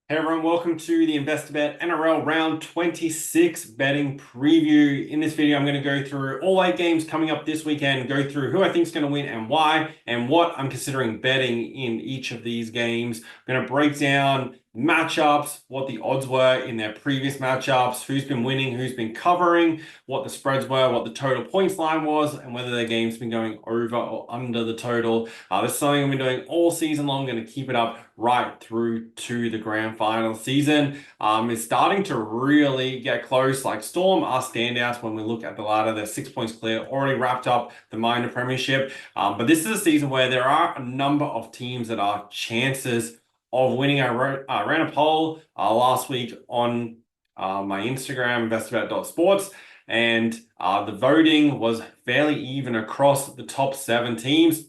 Hey everyone, welcome to the investor.bet NRL round 26 betting preview. In this video, I'm going to go through all 8 games coming up this weekend, go through who I think is going to win and why, and what I'm considering betting in each of these games. I'm going to break down matchups, what the odds were in their previous matchups, who's been winning, who's been covering, what the spreads were, what the total points line was, and whether their game's been going over or under the total. This is something I've been doing all season long. I'm going to keep it up right through to the grand final season. It's starting to really get close. Like Storm are standouts when we look at the ladder. They're 6 points clear, already wrapped up the minor premiership. But this is a season where there are a number of teams that are chances of winning. I ran a poll last week on my Instagram, investor.bet.sports, and the voting was fairly even across the top 7 teams.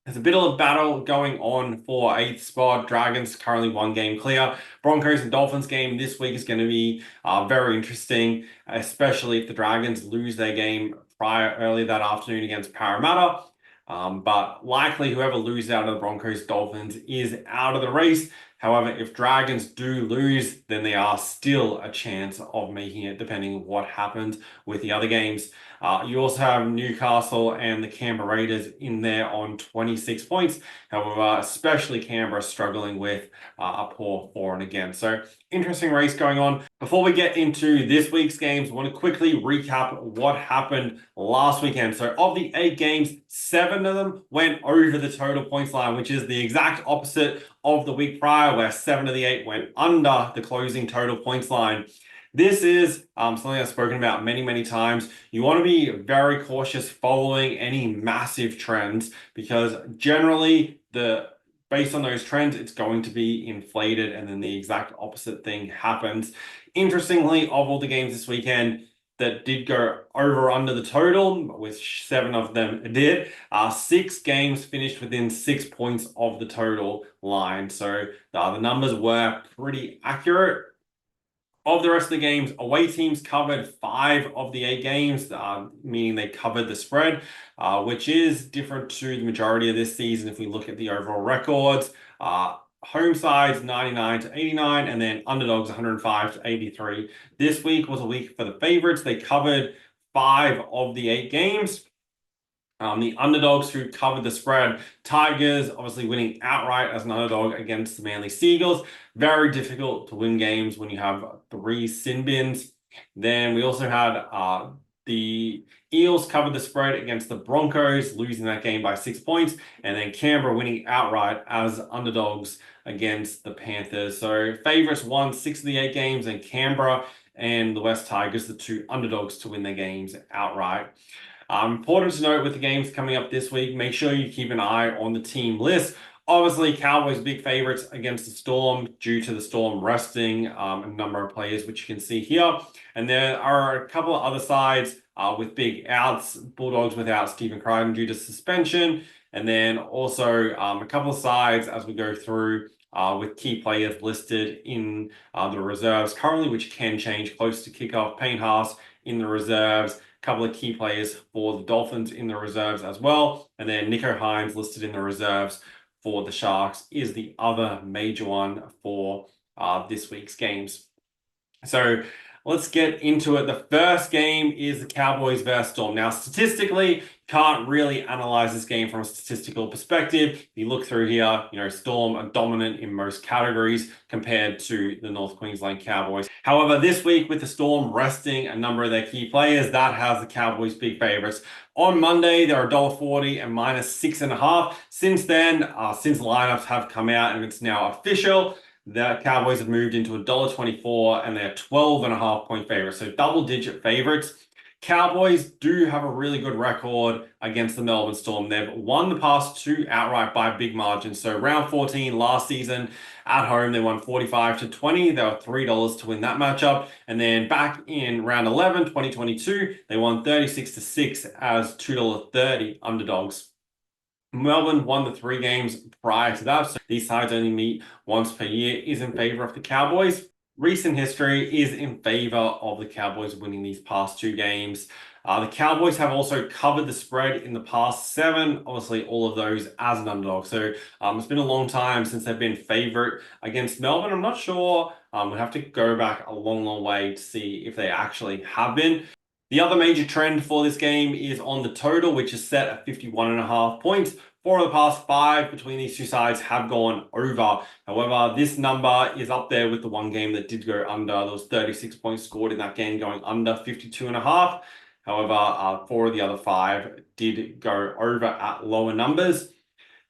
There's a bit of a battle going on for 8th spot. Dragons currently 1 game clear. Broncos and Dolphins game this week is going to be very interesting, especially if the Dragons lose their game earlier that afternoon against Parramatta. But likely whoever loses out of the Broncos Dolphins is out of the race. However, if Dragons do lose, then they are still a chance of making it, depending on what happens with the other games. You also have Newcastle and the Canberra Raiders in there on 26 points. However, especially Canberra struggling with a poor for and against. So interesting race going on. Before we get into this week's games, I want to quickly recap what happened last weekend. So of the 8 games, 7 of them went over the total points line, which is the exact opposite of the week prior, where 7 of the 8 went under the closing total points line. This is something I've spoken about many times. You want to be very cautious following any massive trends, because generally based on those trends, it's going to be inflated, and then the exact opposite thing happens. Interestingly, of all the games this weekend that did go over under the total, which 7 of them did, 6 games finished within 6 points of the total line. So the numbers were pretty accurate. Of the rest of the games, away teams covered 5 of the 8 games, meaning they covered the spread, which is different to the majority of this season if we look at the overall records. Home sides 99 to 89, and then underdogs 105 to 83. This week was a week for the favorites. They covered 5 of the 8 games. The underdogs who covered the spread, Tigers obviously winning outright as an underdog against the Manly Seagulls. Very difficult to win games when you have 3 sin bins. Then we also had the Eels covered the spread against the Broncos, losing that game by 6 points. And then Canberra winning outright as underdogs against the Panthers. So favorites won 6 of the 8 games, and Canberra and the West Tigers, the 2 underdogs to win their games outright. Important to note with the games coming up this week, make sure you keep an eye on the team list. Obviously, Cowboys big favorites against the Storm due to the Storm resting a number of players, which you can see here. And there are a couple of other sides with big outs. Bulldogs without Stephen Crichton due to suspension. And then also a couple of sides as we go through with key players listed in the reserves currently, which can change close to kickoff. Payne Haas in the reserves. Couple of key players for the Dolphins in the reserves as well. And then Nico Hines listed in the reserves for the Sharks is the other major one for this week's games. So let's get into it. The first game is the Cowboys versus Storm. Now, statistically, can't really analyze this game from a statistical perspective. If you look through here, Storm are dominant in most categories compared to the North Queensland Cowboys. However, this week with the Storm resting a number of their key players, that has the Cowboys big favorites. On Monday, they're $1.40 and -6.5. Since then, since lineups have come out and it's now official, the Cowboys have moved into $1.24 and they're 12.5-point favorites, so double-digit favorites. Cowboys do have a really good record against the Melbourne Storm. They've won the past 2 outright by big margins. So round 14 last season at home, they won 45-20. They were $3 to win that matchup. And then back in round 11, 2022, they won 36-6 as $2.30 underdogs. Melbourne won the 3 games prior to that, so these sides only meet once per year, is in favor of the Cowboys. Recent history is in favor of the Cowboys winning these past 2 games. The Cowboys have also covered the spread in the past 7, obviously all of those as an underdog. So it's been a long time since they've been favorite against Melbourne. I'm not sure. We'll have to go back a long, long way to see if they actually have been. The other major trend for this game is on the total, which is set at 51.5 points. 4 of the past 5 between these two sides have gone over. However, this number is up there with the one game that did go under. There was 36 points scored in that game going under 52.5. However, 4 of the other 5 did go over at lower numbers.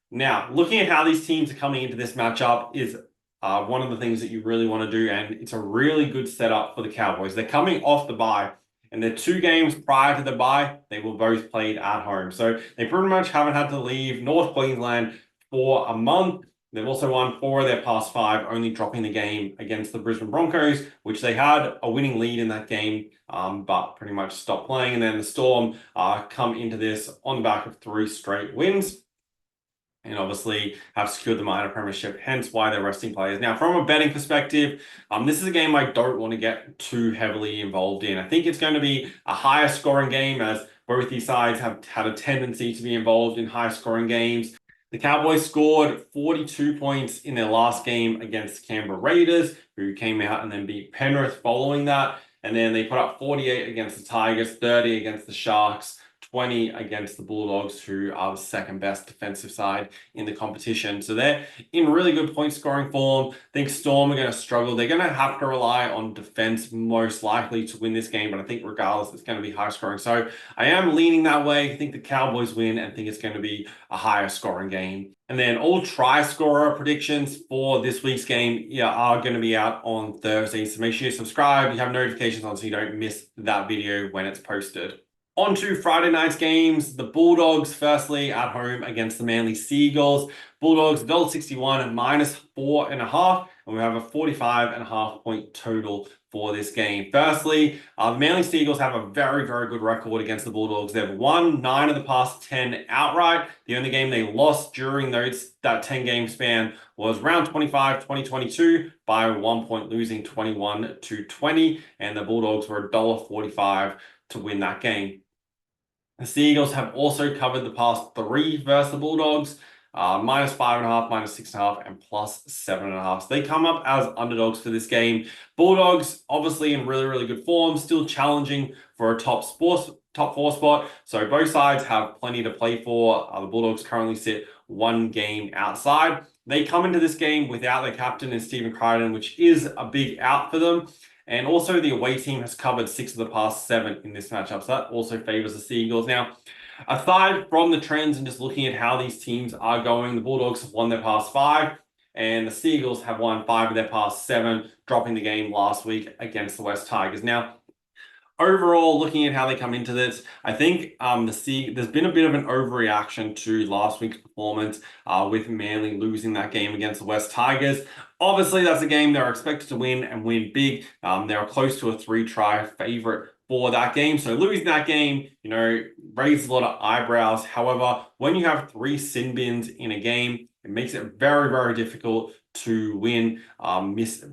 Now, looking at how these teams are coming into this matchup is one of the things that you really want to do, and it's a really good setup for the Cowboys. They're coming off the bye, and their 2 games prior to the bye, they were both played at home. So they pretty much haven't had to leave North Queensland for a month. They've also won 4 of their past 5, only dropping the game against the Brisbane Broncos, which they had a winning lead in that game, but pretty much stopped playing. And then the Storm come into this on the back of 3 straight wins, and obviously have secured the minor premiership, hence why they're resting players. Now, from a betting perspective, this is a game I don't want to get too heavily involved in. I think it's going to be a higher scoring game, as both these sides have had a tendency to be involved in high scoring games. The Cowboys scored 42 points in their last game against the Canberra Raiders, who came out and then beat Penrith following that. And then they put up 48 against the Tigers, 30 against the Sharks, 20 against the Bulldogs, who are the second best defensive side in the competition. So they're in really good point scoring form. I think Storm are going to struggle. They're going to have to rely on defense most likely to win this game, but I think regardless, it's going to be high scoring. So I am leaning that way. I think the Cowboys win and think it's going to be a higher scoring game. And then all try-scorer predictions for this week's game are going to be out on Thursday. So make sure you subscribe, you have notifications on so you don't miss that video when it's posted. On to Friday night's games. The Bulldogs, firstly, at home against the Manly Seagulls. Bulldogs, $1.61 minus 4.5. And we have a 45.5 point total for this game. Firstly, the Manly Seagulls have a very, very good record against the Bulldogs. They've won 9 of the past 10 outright. The only game they lost during that 10-game span was round 25, 2022, by 1 point, losing 21-20. And the Bulldogs were $1.45 to win that game. The Seagulls have also covered the past 3 versus the Bulldogs, minus 5.5, minus 6.5, and plus 7.5. So they come up as underdogs for this game. Bulldogs, obviously in really, really good form, still challenging for a top 4 spot. So both sides have plenty to play for. The Bulldogs currently sit 1 game outside. They come into this game without their captain in Stephen Crichton, which is a big out for them. And also the away team has covered 6 of the past 7 in this matchup. So that also favors the Seagulls. Now, aside from the trends and just looking at how these teams are going, the Bulldogs have won their past 5 and the Seagulls have won 5 of their past 7, dropping the game last week against the West Tigers. Now, overall, looking at how they come into this, I think there's been a bit of an overreaction to last week's performance with Manly losing that game against the West Tigers. Obviously, that's a game they're expected to win and win big. They're close to a 3-try favorite for that game. So losing that game, raises a lot of eyebrows. However, when you have 3 sin bins in a game, it makes it very, very difficult to win,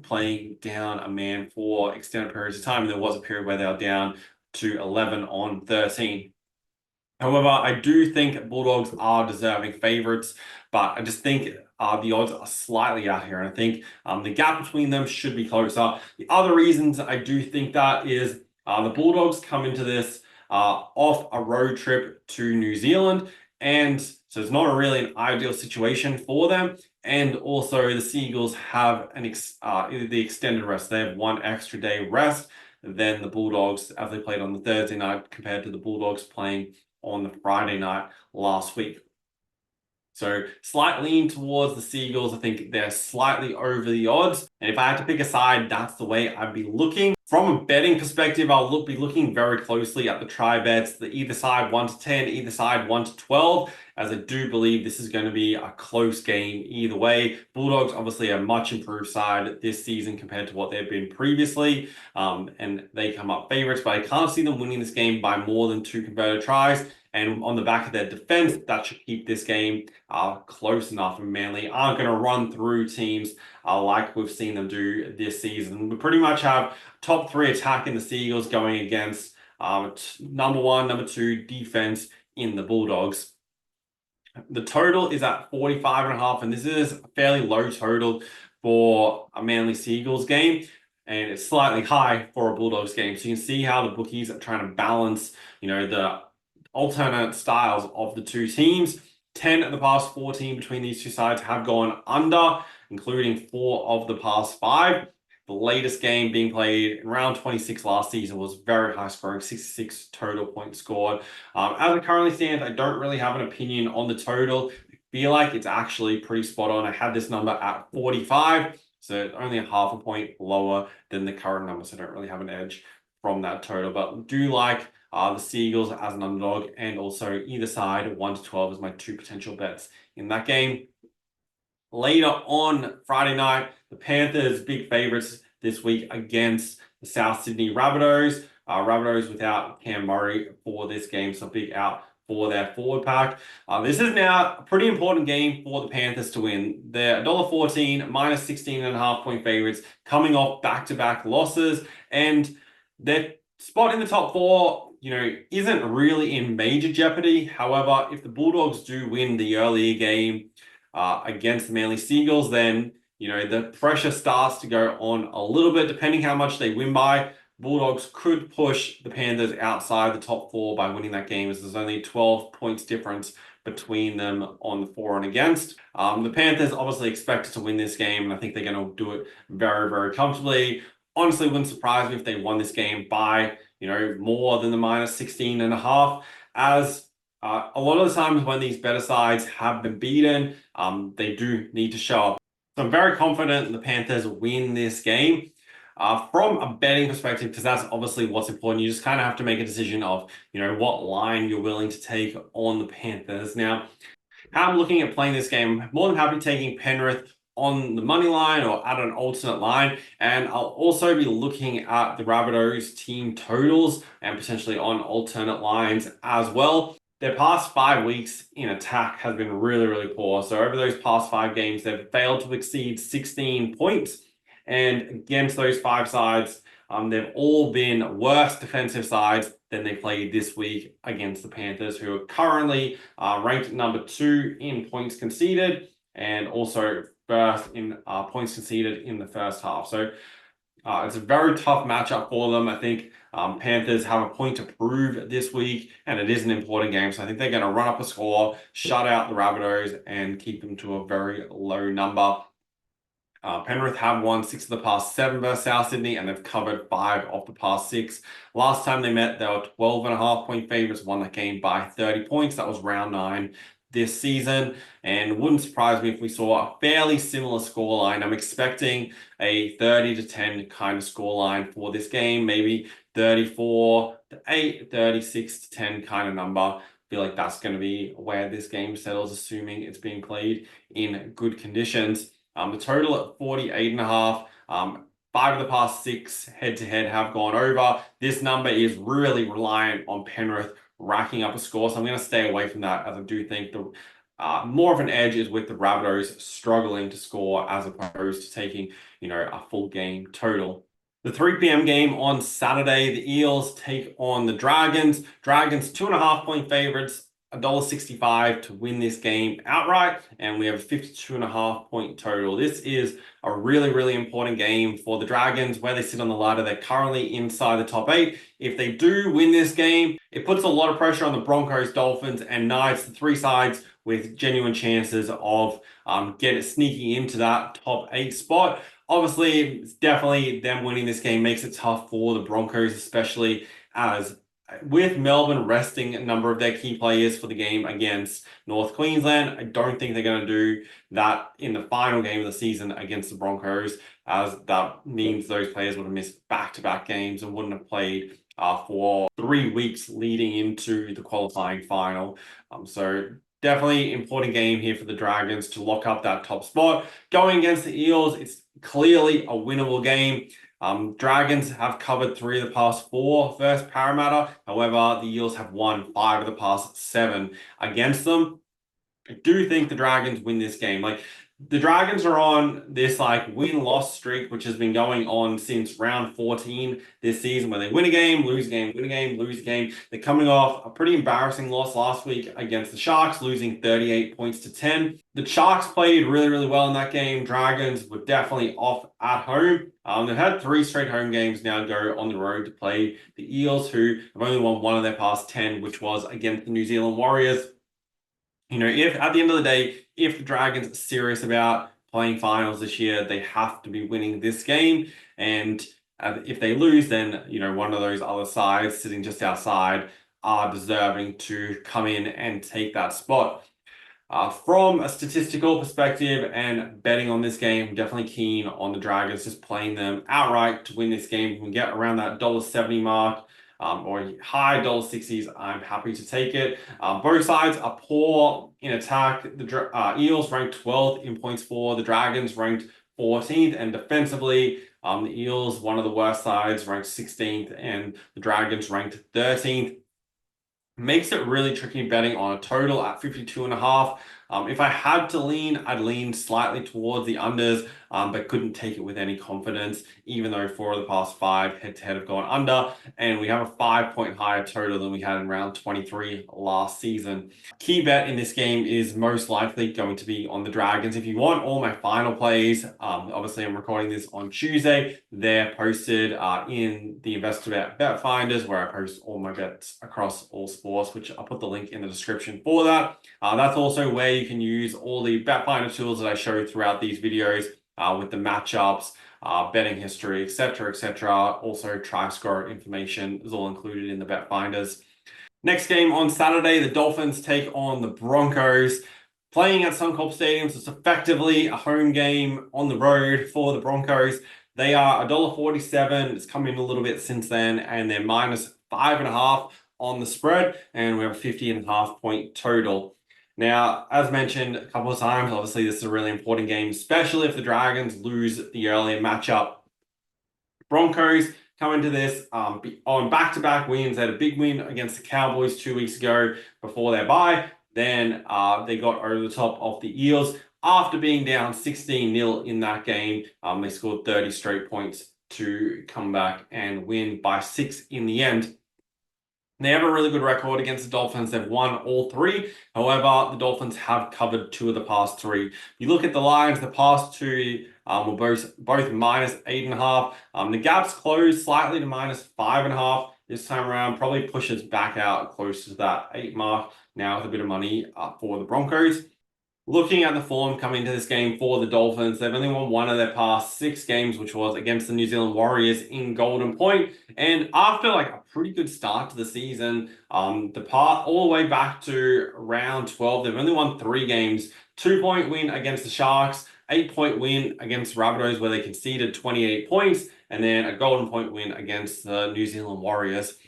playing down a man for extended periods of time. And there was a period where they were down to 11 on 13. However, I do think Bulldogs are deserving favorites, but I just think the odds are slightly out here. And I think the gap between them should be closer. The other reasons I do think that is the Bulldogs come into this off a road trip to New Zealand. And so it's not really an ideal situation for them. And also the Seagulls have the extended rest. They have 1 extra day rest than the Bulldogs as they played on the Thursday night compared to the Bulldogs playing on the Friday night last week. So slight lean towards the Seagulls. I think they're slightly over the odds. And if I had to pick a side, that's the way I'd be looking. From a betting perspective, I'll be looking very closely at the try bets, either side 1-10, either side 1-12, as I do believe this is going to be a close game either way. Bulldogs obviously a much improved side this season compared to what they've been previously, and they come up favorites, but I can't see them winning this game by more than 2 converted tries. And on the back of their defense, that should keep this game close enough. And Manly aren't going to run through teams like we've seen them do this season. We pretty much have top 3 attack in the Seagulls going against Number one, number two defense in the Bulldogs. The total is at 45.5, and this is a fairly low total for a Manly Seagulls game, and it's slightly high for a Bulldogs game. So you can see how the bookies are trying to balance, the alternate styles of the two teams. 10 of the past 14 between these two sides have gone under, including 4 of the past 5. The latest game being played in round 26 last season was very high scoring, 66 total points scored. As it currently stands, I don't really have an opinion on the total. I feel like it's actually pretty spot on. I had this number at 45, so only a half a point lower than the current number, so I don't really have an edge from that total. But do like the Seagulls as an underdog, and also either side 1 to 12 is my 2 potential bets in that game. Later on Friday night, the Panthers, big favorites this week against the South Sydney Rabbitohs. Rabbitohs without Cam Murray for this game, so big out for their forward pack. This is now a pretty important game for the Panthers to win. They're $1.14, minus 16.5 point favorites, coming off back-to-back losses, and their spot in the top 4, isn't really in major jeopardy. However, if the Bulldogs do win the earlier game against the Manly Seagulls, then the pressure starts to go on a little bit, depending how much they win by. Bulldogs could push the Panthers outside the top 4 by winning that game, as there's only 12 points difference between them on the for and against. The Panthers obviously expected to win this game, and I think they're going to do it very, very comfortably. Honestly, wouldn't surprise me if they won this game by, more than the minus 16.5, as a lot of the times when these better sides have been beaten, they do need to show up. So I'm very confident the Panthers win this game. From a betting perspective, because that's obviously what's important, you just kind of have to make a decision of, what line you're willing to take on the Panthers. Now, how I'm looking at playing this game, I'm more than happy taking Penrith on the money line or at an alternate line, and I'll also be looking at the Rabbitohs team totals and potentially on alternate lines as well. Their past 5 weeks in attack has been really, really poor. So over those past 5 games, they've failed to exceed 16 points. And against those 5 sides, they've all been worse defensive sides than they played this week against the Panthers, who are currently ranked number 2 in points conceded, and also first in points conceded in the first half. So it's a very tough matchup for them. I think Panthers have a point to prove this week, and it is an important game. So I think they're going to run up a score, shut out the Rabbitohs, and keep them to a very low number. Penrith have won 6 of the past 7 versus South Sydney, and they've covered 5 of the past 6. Last time they met, they were 12.5 point favorites, won that game by 30 points. That was round 9 this season, and wouldn't surprise me if we saw a fairly similar scoreline. I'm expecting a 30-10 kind of scoreline for this game, maybe 34-8, 36-10 kind of number. I feel like that's going to be where this game settles, assuming it's being played in good conditions. The total at 48.5. 5 of the past 6 head-to-head have gone over. This number is really reliant on Penrith racking up a score, so I'm going to stay away from that, as I do think the more of an edge is with the Rabbitohs struggling to score as opposed to taking, a full game total. The 3 p.m. game on Saturday, the Eels take on the Dragons. Dragons 2.5 point favorites, $1.65 to win this game outright, and we have a 52.5 point total. This is a really, really important game for the Dragons, where they sit on the ladder. They're currently inside the top 8. If they do win this game, it puts a lot of pressure on the Broncos, Dolphins, and Knights, the 3 sides with genuine chances of sneaking into that top 8 spot. Obviously, it's definitely them winning this game makes it tough for the Broncos, especially as with Melbourne resting a number of their key players for the game against North Queensland. I don't think they're going to do that in the final game of the season against the Broncos, as that means those players would have missed back-to-back games and wouldn't have played for 3 weeks leading into the qualifying final. So definitely important game here for the Dragons to lock up that top spot. Going against the Eels, it's clearly a winnable game. Dragons have covered 3 of the past 4 versus Parramatta. However, the Eels have won 5 of the past 7 against them. I do think the Dragons win this game. The Dragons are on this like win-loss streak, which has been going on since round 14 this season, where they win a game, lose a game, win a game, lose a game. They're coming off a pretty embarrassing loss last week against the Sharks, losing 38 points to 10. The Sharks played really, really well in that game. Dragons were definitely off at home. They've had 3 straight home games now go on the road to play the Eels, who have only won one of their past 10, which was against the New Zealand Warriors. If at the end of the day, if the Dragons are serious about playing finals this year, they have to be winning this game. And if they lose, then, one of those other sides sitting just outside are deserving to come in and take that spot. From a statistical perspective and betting on this game, I'm definitely keen on the Dragons, just playing them outright to win this game. We can get around that $1.70 mark. Or high $1.60s, I'm happy to take it. Both sides are poor in attack. The Eels ranked 12th in points for, the Dragons ranked 14th, and defensively, the Eels, one of the worst sides, ranked 16th, and the Dragons ranked 13th. Makes it really tricky betting on a total at 52.5. If I had to lean, I'd lean slightly towards the unders, but couldn't take it with any confidence, even though 4 of the past 5 head-to-head have gone under, and we have a 5-point higher total than we had in round 23 last season. Key bet in this game is most likely going to be on the Dragons. If you want all my final plays, obviously I'm recording this on Tuesday. They're posted in the investor.bet finders, where I post all my bets across all sports, which I'll put the link in the description for that. That's also where you can use all the bet finder tools that I show throughout these videos, with the matchups, betting history, etc., etc. Also, try score information is all included in the bet finders. Next game on Saturday, the Dolphins take on the Broncos. Playing at Suncorp Stadium, so it's effectively a home game on the road for the Broncos. They are $1.47. It's come in a little bit since then, and they're -5.5 on the spread, and we have a 50.5 point total. Now, as mentioned a couple of times, obviously this is a really important game, especially if the Dragons lose the earlier matchup. Broncos come into this on back-to-back wins. They had a big win against the Cowboys 2 weeks ago before their bye. Then they got over the top of the Eels after being down 16-0 in that game. They scored 30 straight points to come back and win by 6 in the end. They have a really good record against the Dolphins. They've won all 3. However, the Dolphins have covered 2 of the past 3. You look at the lines, the past 2 were both -8.5. The gap's closed slightly to -5.5 this time around. Probably pushes back out close to that 8 mark now with a bit of money for the Broncos. Looking at the form coming into this game for the Dolphins, they've only won 1 of their past 6 games, which was against the New Zealand Warriors in Golden Point. And after like a pretty good start to the season, all the way back to round 12, they've only won 3 games. 2-point win against the Sharks, 8-point win against Rabbitohs, where they conceded 28 points, and then a Golden Point win against the New Zealand Warriors.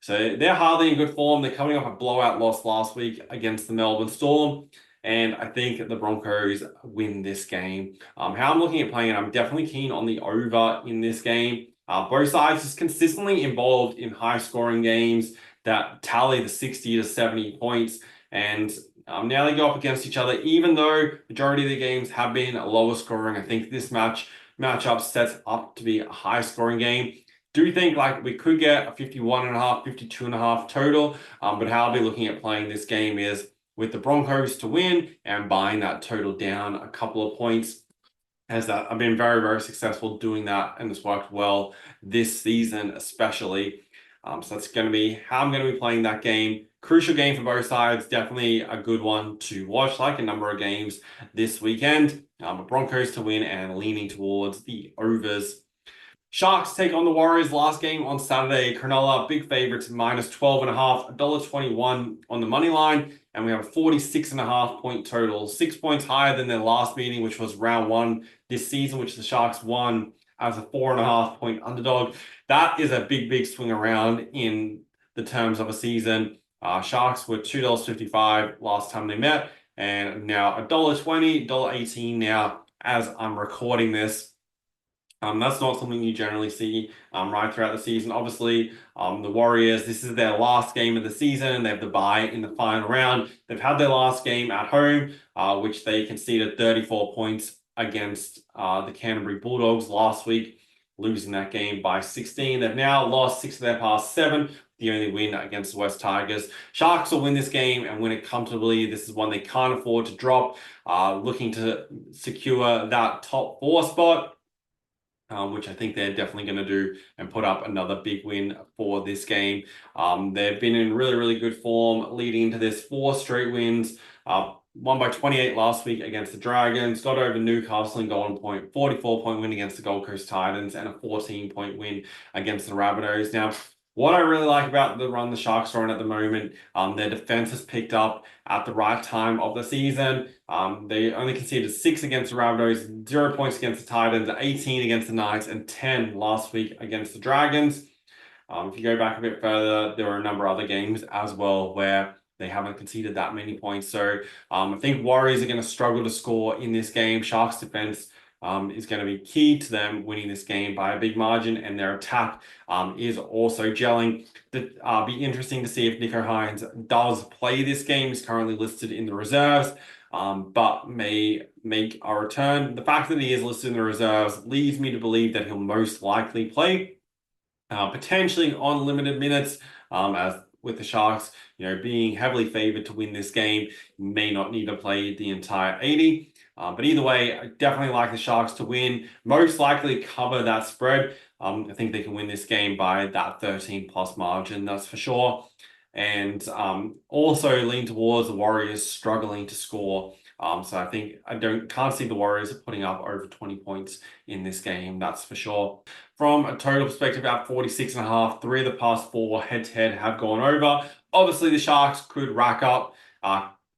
So they're hardly in good form. They're coming off a blowout loss last week against the Melbourne Storm. And I think the Broncos win this game. How I'm looking at playing it, I'm definitely keen on the over in this game. Both sides just consistently involved in high-scoring games that tally the 60 to 70 points. And now they go up against each other, even though majority of the games have been lower scoring. I think this matchup sets up to be a high-scoring game. Do think like we could get a 51.5, 52.5 total, but how I'll be looking at playing this game is with the Broncos to win and buying that total down a couple of points, as that I've been very, very successful doing that, and it's worked well this season especially. So that's going to be how I'm going to be playing that game. Crucial game for both sides. Definitely a good one to watch, like a number of games this weekend. Broncos to win and leaning towards the overs. Sharks take on the Warriors last game on Saturday. Cronulla, big favorites, -12.5, $1.21 on the money line. And we have a 46.5 point total, 6 points higher than their last meeting, which was round 1 this season, which the Sharks won as a 4.5 point underdog. That is a big, big swing around in the terms of a season. Sharks were $2.55 last time they met, and now $1.20, $1.18 now as I'm recording this. That's not something you generally see right throughout the season. Obviously, the Warriors, this is their last game of the season. They have the bye in the final round. They've had their last game at home, which they conceded 34 points against the Canterbury Bulldogs last week, losing that game by 16. They've now lost 6 of their past 7. The only win against the West Tigers. Sharks will win this game and win it comfortably. This is one they can't afford to drop. Looking to secure that top 4 spot. Which I think they're definitely going to do and put up another big win for this game. They've been in really, really good form leading into this 4 straight wins. Won by 28 last week against the Dragons, got over Newcastle in Golden Point, 44-point win against the Gold Coast Titans, and a 14-point win against the Rabbitohs. Now, what I really like about the run the Sharks are on at the moment, their defense has picked up at the right time of the season. They only conceded 6 against the Rabbitohs, 0 points against the Titans, 18 against the Knights, and 10 last week against the Dragons. If you go back a bit further, there were a number of other games as well where they haven't conceded that many points. So I think Warriors are going to struggle to score in this game. Sharks defense is going to be key to them winning this game by a big margin, and their attack is also gelling. Be interesting to see if Nico Hines does play this game. He's currently listed in the reserves, but may make a return. The fact that he is listed in the reserves leads me to believe that he'll most likely play, potentially on limited minutes, as with the Sharks, being heavily favored to win this game, may not need to play the entire 80. But either way, I definitely like the Sharks to win. Most likely cover that spread. I think they can win this game by that 13 plus margin, that's for sure. And also lean towards the Warriors struggling to score. So I think can't see the Warriors putting up over 20 points in this game, that's for sure. From a total perspective, about 46.5, 3 of the past 4 head-to-head have gone over. Obviously, the Sharks could rack up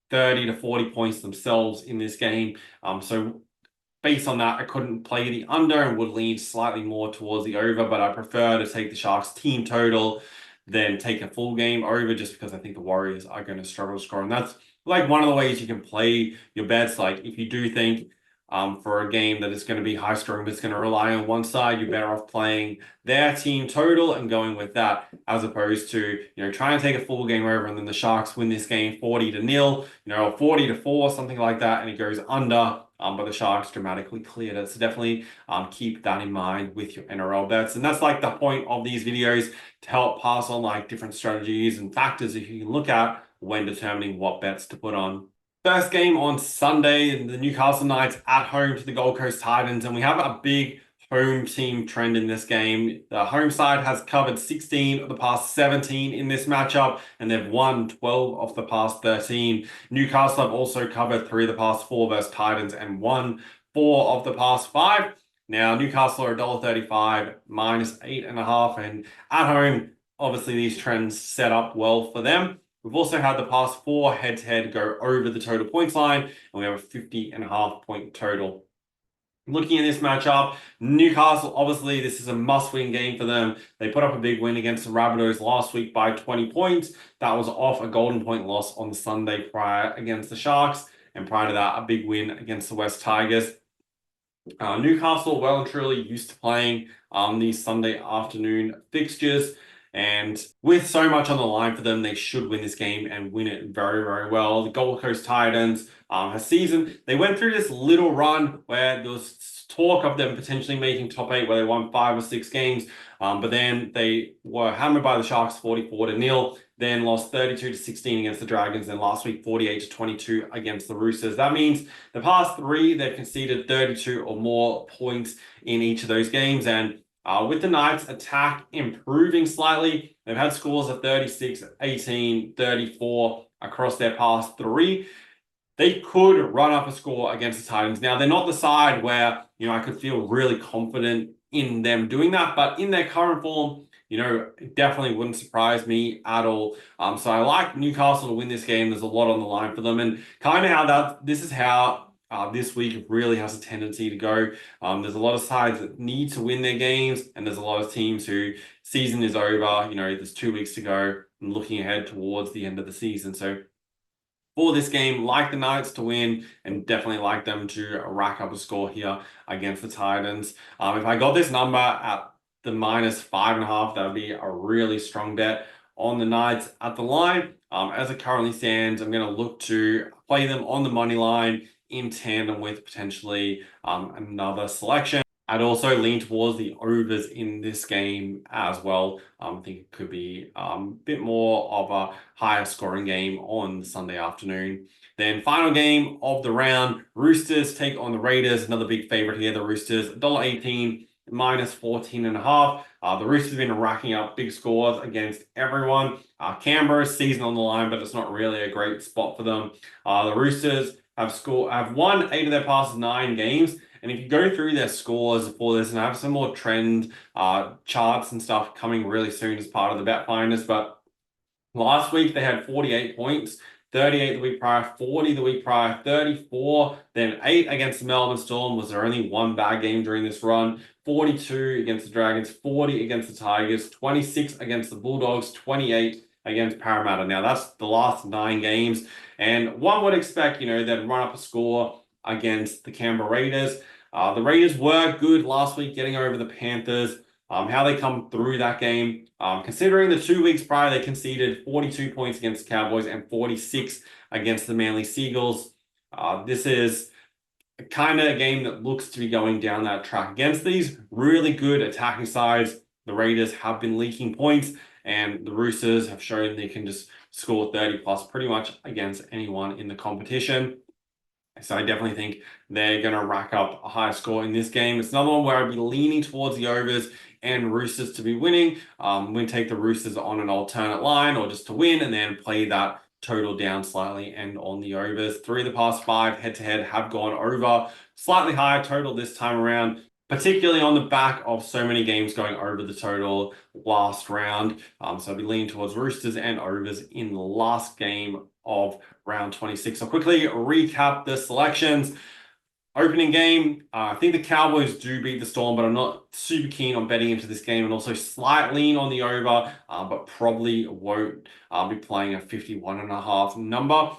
30 to 40 points themselves in this game. So based on that, I couldn't play the under and would lean slightly more towards the over, but I prefer to take the Sharks team total than take a full game over, just because I think the Warriors are going to struggle to score. And that's like one of the ways you can play your bets. Like if you do think for a game that is going to be high scoring, but it's going to rely on one side, you're better off playing their team total and going with that, as opposed to, trying to take a full game over and then the Sharks win this game 40-0, or 40-4, something like that, and it goes under. But the Sharks dramatically cleared it. So definitely keep that in mind with your NRL bets. And that's like the point of these videos, to help pass on like different strategies and factors that you can look at when determining what bets to put on. First game on Sunday, the Newcastle Knights at home to the Gold Coast Titans, and we have a big home team trend in this game. The home side has covered 16 of the past 17 in this matchup, and they've won 12 of the past 13. Newcastle have also covered 3 of the past 4 versus Titans and won 4 of the past 5. Now, Newcastle are $1.35, -8.5, and at home, obviously these trends set up well for them. We've also had the past 4 head-to-head go over the total points line, and we have a 50.5 point total. Looking at this matchup, Newcastle, obviously, this is a must-win game for them. They put up a big win against the Rabbitohs last week by 20 points. That was off a golden point loss on the Sunday prior against the Sharks, and prior to that, a big win against the West Tigers. Newcastle, well and truly used to playing these Sunday afternoon fixtures. And with so much on the line for them, they should win this game and win it very, very well. The Gold Coast Titans, they went through this little run where there was talk of them potentially making top 8, where they won 5 or 6 games. But then they were hammered by the Sharks 44-0, then lost 32-16 against the Dragons, and last week 48-22 against the Roosters. That means the past 3, they've conceded 32 or more points in each of those games. And with the Knights' attack improving slightly, they've had scores of 36, 18, 34 across their past 3. They could run up a score against the Titans. Now, they're not the side where, I could feel really confident in them doing that, but in their current form, it definitely wouldn't surprise me at all. So I like Newcastle to win this game. There's a lot on the line for them, and kind of how this is how this week really has a tendency to go. There's a lot of sides that need to win their games, and there's a lot of teams who season is over. There's 2 weeks to go and looking ahead towards the end of the season. So for this game. Like the Knights to win and definitely like them to rack up a score here against the Titans. If I got this number at the -5.5, that would be a really strong bet on the Knights at the line. As it currently stands, I'm going to look to play them on the money line in tandem with potentially another selection. I'd also lean towards the overs in this game as well. I think it could be a bit more of a higher scoring game on Sunday afternoon. Then final game of the round, Roosters take on the Raiders. Another big favorite here, the Roosters, $1.18, -14.5. The Roosters have been racking up big scores against everyone. Canberra's season on the line, but it's not really a great spot for them. The Roosters have won 8 of their past 9 games. And if you go through their scores for this, and I have some more trend charts and stuff coming really soon as part of the Bet Finders, but last week they had 48 points, 38 the week prior, 40 the week prior, 34, then 8 against the Melbourne Storm. Was there only one bad game during this run? 42 against the Dragons, 40 against the Tigers, 26 against the Bulldogs, 28 against Parramatta. Now that's the last 9 games, and one would expect, they'd run up a score against the Canberra Raiders. The Raiders were good last week getting over the Panthers. How they come through that game, considering the 2 weeks prior, they conceded 42 points against the Cowboys and 46 against the Manly Seagulls. This is kind of a game that looks to be going down that track. Against these really good attacking sides, the Raiders have been leaking points, and the Roosters have shown they can just score 30 plus pretty much against anyone in the competition. So I definitely think they're going to rack up a high score in this game. It's another one where I'd be leaning towards the overs and Roosters to be winning. We take the Roosters on an alternate line or just to win, and then play that total down slightly and on the overs. 3 of the past 5 head-to-head have gone over. Slightly higher total this time around, particularly on the back of so many games going over the total last round. So I'll be leaning towards Roosters and overs in the last game of round 26. So quickly recap the selections. Opening game, I think the Cowboys do beat the Storm, but I'm not super keen on betting into this game, and also slight lean on the over, but probably won't be playing a 51.5 number.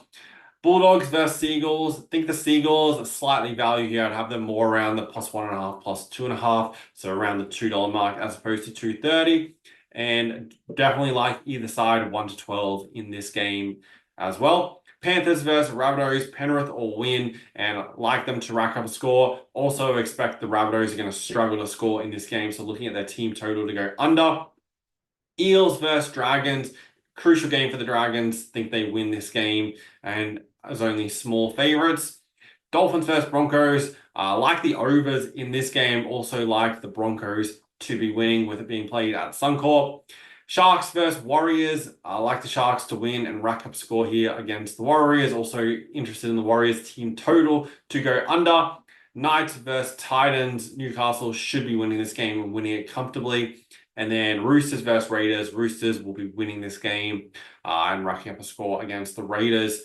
Bulldogs versus Seagulls. I think the Seagulls are slightly value here. I'd have them more around the +1.5, +2.5, so around the $2 mark as opposed to $2.30. And definitely like either side 1 to 12 in this game as well. Panthers versus Rabbitohs. Penrith will win and like them to rack up a score. Also expect the Rabbitohs are going to struggle to score in this game, so looking at their team total to go under. Eels versus Dragons. Crucial game for the Dragons. Think they win this game, and as only small favorites. Dolphins versus Broncos. Like the overs in this game. Also like the Broncos to be winning, with it being played at Suncorp. Sharks versus Warriors. I like the Sharks to win and rack up score here against the Warriors. Also interested in the Warriors team total to go under. Knights versus Titans. Newcastle should be winning this game and winning it comfortably. And then Roosters versus Raiders. Roosters will be winning this game and racking up a score against the Raiders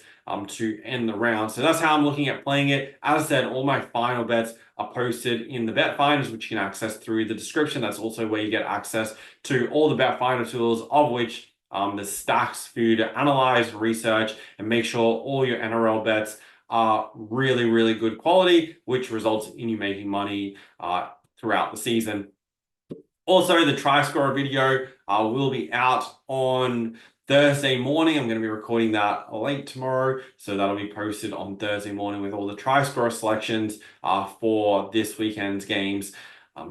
to end the round. So that's how I'm looking at playing it. As I said, all my final bets are posted in the Bet Finders, which you can access through the description. That's also where you get access to all the Bet Finder tools, of which there's stacks for you to analyze, research, and make sure all your NRL bets are really, really good quality, which results in you making money throughout the season. Also, the try scorer video will be out on Thursday morning. I'm going to be recording that late tomorrow, so that'll be posted on Thursday morning with all the try scorer selections for this weekend's games.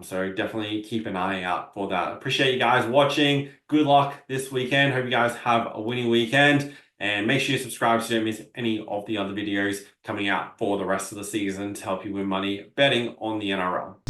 So definitely keep an eye out for that. Appreciate you guys watching. Good luck this weekend. Hope you guys have a winning weekend. And make sure you subscribe so you don't miss any of the other videos coming out for the rest of the season to help you win money betting on the NRL.